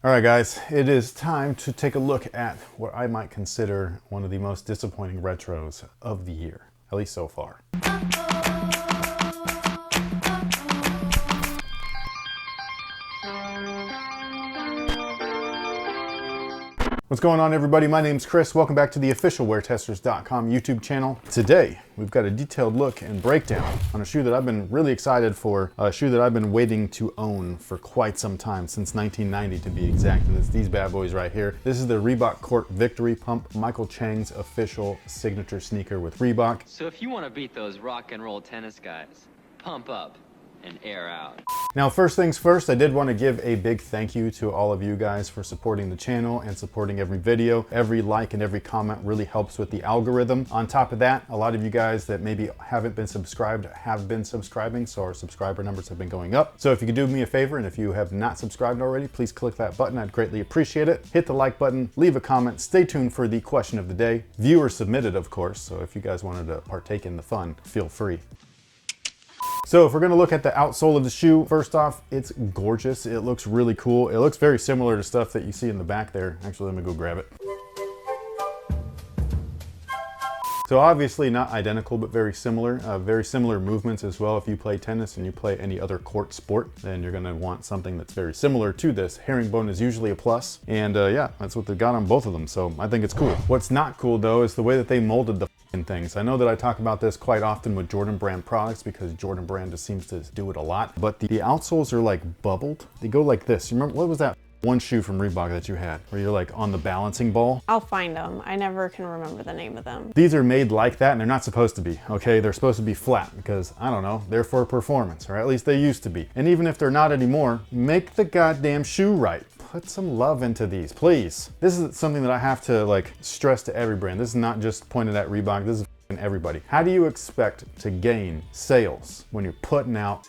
All right, guys, it is time to take a look at what I might consider one of the most disappointing retros of the year, at least so far. What's going on, everybody? My name's Chris. Welcome back to the official WearTesters.com YouTube channel. Today, we've got a detailed look and breakdown on a shoe that I've been really excited for, a shoe that I've been waiting to own for quite some time, since 1990 to be exact, and it's these bad boys right here. This is the Reebok Court Victory Pump, Michael Chang's official signature sneaker with Reebok. So if you want to beat those rock and roll tennis guys, pump up and air out. Now, first things first, I did want to give a big thank you to all of you guys for supporting the channel and supporting every video. Every like and every comment really helps with the algorithm. On top of that, a lot of you guys that maybe haven't been subscribed have been subscribing, so our subscriber numbers have been going up. So if you could do me a favor, and if you have not subscribed already, please click that button. I'd greatly appreciate it. Hit the like button, leave a comment, stay tuned for the question of the day. Viewer submitted, of course, so if you guys wanted to partake in the fun, feel free. So if we're gonna look at the outsole of the shoe, first off, it's gorgeous. It looks really cool. It looks very similar to stuff that you see in the back there. Actually, let me go grab it. So obviously not identical, but very similar movements as well. If you play tennis and you play any other court sport, then you're gonna want something that's very similar to this. Herringbone is usually a plus, and yeah, that's what they got on both of them, so I think it's cool. What's not cool though is the way that they molded the things. I know that I talk about this quite often with Jordan Brand products because Jordan Brand just seems to do it a lot, but the outsoles are like bubbled. They go like this. You remember, what was that one shoe from Reebok that you had where you're like on the balancing ball? I'll find them. I never can remember the name of them. These are made like that, and they're not supposed to be, okay? They're supposed to be flat because, I don't know, they're for performance, or at least they used to be. And even if they're not anymore, make the goddamn shoe right. Put some love into these, please. This is something that I have to like stress to every brand. This is not just pointed at Reebok, this is everybody. How do you expect to gain sales when you're putting out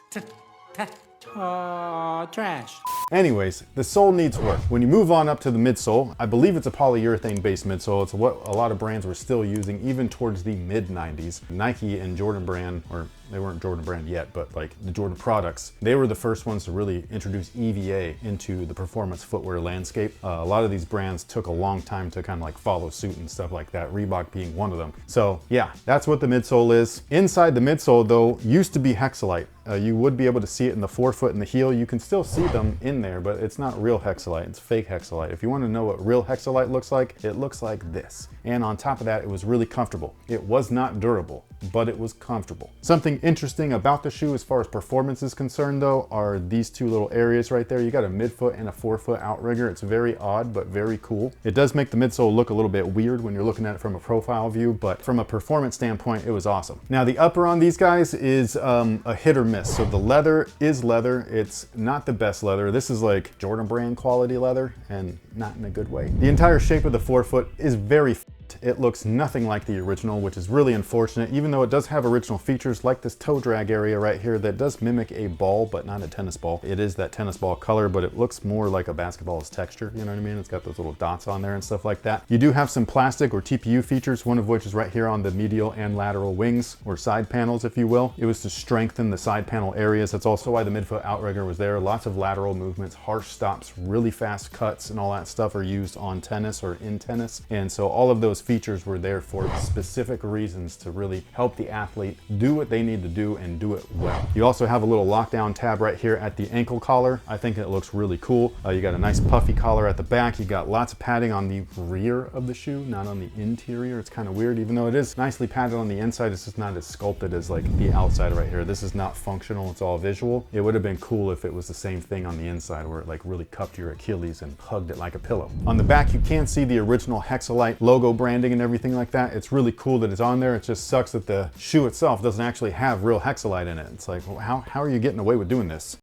trash? Anyways, the sole needs work. When you move on up to the midsole, I believe it's a polyurethane based midsole. It's what a lot of brands were still using even towards the mid 90s. Nike and Jordan Brand, or they weren't Jordan Brand yet, but like the Jordan products, they were the first ones to really introduce EVA into the performance footwear landscape. A lot of these brands took a long time to kind of like follow suit and stuff like that, Reebok being one of them. So yeah, that's what the midsole is. Inside the midsole though, used to be hexalite. You would be able to see it in the forefoot and the heel. You can still see them in there, but it's not real hexalite, it's fake hexalite. If you want to know what real hexalite looks like, it looks like this. And on top of that, it was really comfortable. It was not durable, but it was comfortable. Something interesting about the shoe as far as performance is concerned though, are these two little areas right there. You got a midfoot and a forefoot outrigger. It's very odd, but very cool. It does make the midsole look a little bit weird when you're looking at it from a profile view, but from a performance standpoint, it was awesome. Now the upper on these guys is a hit or miss. So the leather is leather. It's not the best leather. This is like Jordan Brand quality leather, and not in a good way. The entire shape of the forefoot is very it looks nothing like the original, which is really unfortunate, even though it does have original features like this toe drag area right here that does mimic a ball, but not a tennis ball. It is that tennis ball color, but it looks more like a basketball's texture, you know what I mean? It's got those little dots on there and stuff like that. You do have some plastic or TPU features, one of which is right here on the medial and lateral wings, or side panels, if you will. It was to strengthen the side panel areas. That's also why the midfoot outrigger was there. Lots of lateral movements, harsh stops, really fast cuts, and all that stuff are used on tennis or in tennis. And so all of those features were there for specific reasons to really help the athlete do what they need to do and do it well. You also have a little lockdown tab right here at the ankle collar. I think it looks really cool. You got a nice puffy collar at the back. You got lots of padding on the rear of the shoe, not on the interior. It's kind of weird, even though it is nicely padded on the inside. It's just not as sculpted as like the outside right here. This is not functional, it's all visual. It would have been cool if it was the same thing on the inside where it like really cupped your Achilles and hugged it like a pillow. On the back, you can see the original hexalite logo branding and everything like that. It's really cool that it's on there. It just sucks that the shoe itself doesn't actually have real hexalite in it. It's like, well, how are you getting away with doing this?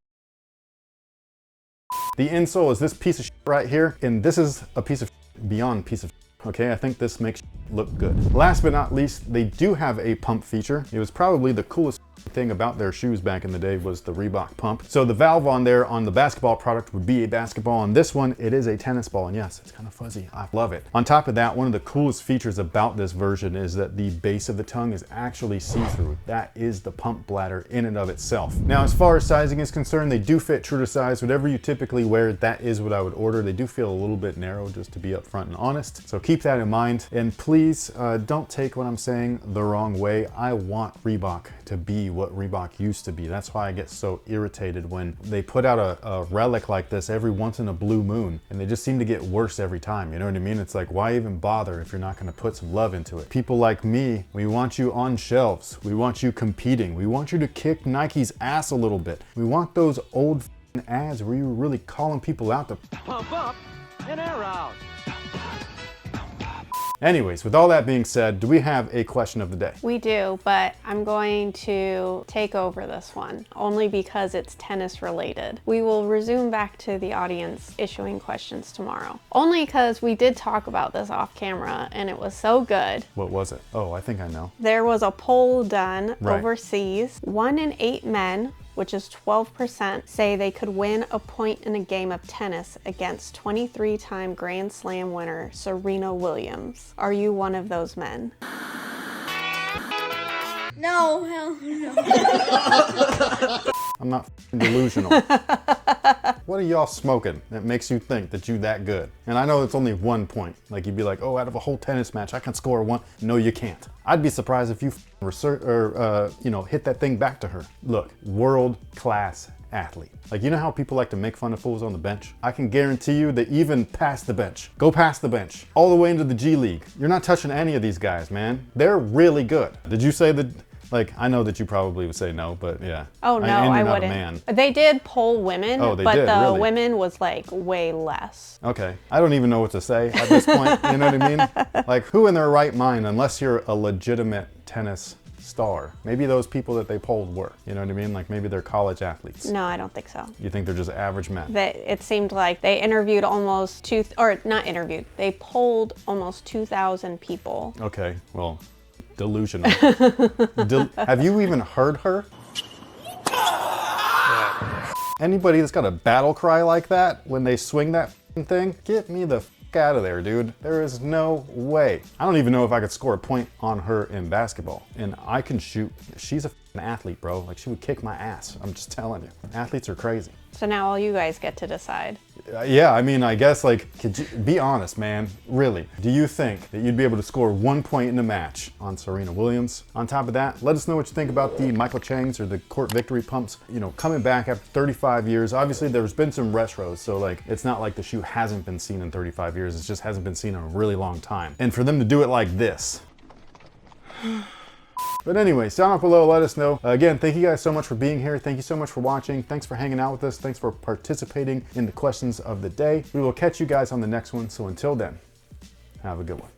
The insole is this piece of shit right here, and this is a piece of shit beyond piece of shit. Okay, I think this makes look good. Last but not least, they do have a pump feature. It was probably the coolest thing about their shoes back in the day was the Reebok pump. So the valve on there on the basketball product would be a basketball. On this one, it is a tennis ball. And yes, it's kind of fuzzy. I love it. On top of that, one of the coolest features about this version is that the base of the tongue is actually see-through. That is the pump bladder in and of itself. Now, as far as sizing is concerned, they do fit true to size. Whatever you typically wear, that is what I would order. They do feel a little bit narrow, just to be upfront and honest. So keep that in mind. And please don't take what I'm saying the wrong way. I want Reebok to be what Reebok used to be. That's why I get so irritated when they put out a relic like this every once in a blue moon, and they just seem to get worse every time. You know what I mean? It's like, why even bother if you're not going to put some love into it? People like me, we want you on shelves. We want you competing. We want you to kick Nike's ass a little bit. We want those old ads where you were really calling people out to pump up and air out. Anyways, with all that being said, do we have a question of the day? We do, but I'm going to take over this one, only because it's tennis related. We will resume back to the audience issuing questions tomorrow. Only because we did talk about this off camera and it was so good. What was it? Oh, I think I know. There was a poll done Right. overseas. 1 in 8 men, which is 12%, say they could win a point in a game of tennis against 23-time Grand Slam winner Serena Williams. Are you one of those men? No, hell no. I'm not delusional. What are y'all smoking that makes you think that you that good? And I know it's only 1 point. Like you'd be like, oh, out of a whole tennis match, I can score 1. No, you can't. I'd be surprised if you hit that thing back to her. Look, world-class athlete. Like, you know how people like to make fun of fools on the bench? I can guarantee you that even past the bench, go past the bench, all the way into the G League, you're not touching any of these guys, man. They're really good. Did you say that? Like, I know that you probably would say no, but yeah. Oh no, and you're I not wouldn't. a man. They did poll women, Oh, they but did, the really? women was like way less. Okay, I don't even know what to say at this point, you know what I mean? Like, who in their right mind, unless you're a legitimate tennis star? Maybe those people that they polled were, you know what I mean? Like maybe they're college athletes. No, I don't think so. You think they're just average men? It seemed like they interviewed almost they polled almost 2,000 people. Okay, well, delusional. Have you even heard her? Anybody that's got a battle cry like that when they swing that thing, get me the out of there, dude. There is no way. I don't even know if I could score a point on her in basketball. And I can shoot. She's an athlete, bro. Like, she would kick my ass. I'm just telling you. Athletes are crazy. So now all you guys get to decide. Yeah, I mean, I guess, like, could you be honest, man? Really, do you think that you'd be able to score 1 point in a match on Serena Williams? On top of that, let us know what you think about the Michael Chang's or the Court Victory pumps, you know, coming back after 35 years. Obviously, there's been some retros, so, like, it's not like the shoe hasn't been seen in 35 years. It just hasn't been seen in a really long time. And for them to do it like this. But anyway, sound off below, let us know. Again, thank you guys so much for being here. Thank you so much for watching. Thanks for hanging out with us. Thanks for participating in the questions of the day. We will catch you guys on the next one. So until then, have a good one.